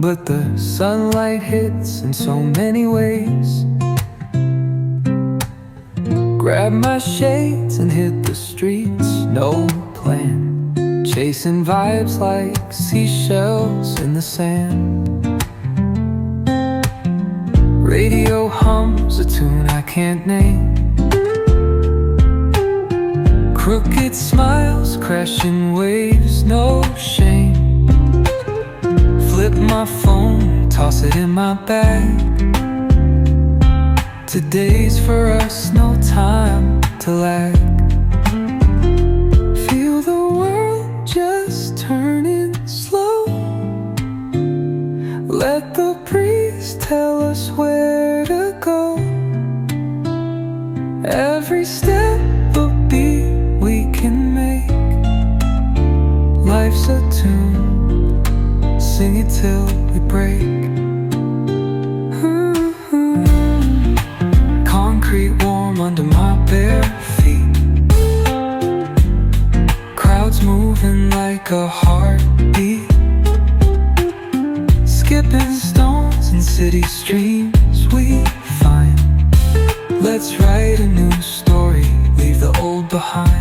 but the sunlight hits in so many ways. Grab my shades and hit the streets, no plan, chasing vibes like seashells in the sand. Radio hums a tune I can't name. Crooked smiles, crashing waves, no shame. Flip my phone, toss it in my bag. Today's for us, no time to lag. Feel the world just turning slow. Let the breeze tell us where to go. Every step a beat we can make. Life's a tune, sing it till we break. Concrete warm under my bare feet. Crowds moving like a heartbeat. Skipping stones in city streams we find. Let's write a new story, leave the old behind.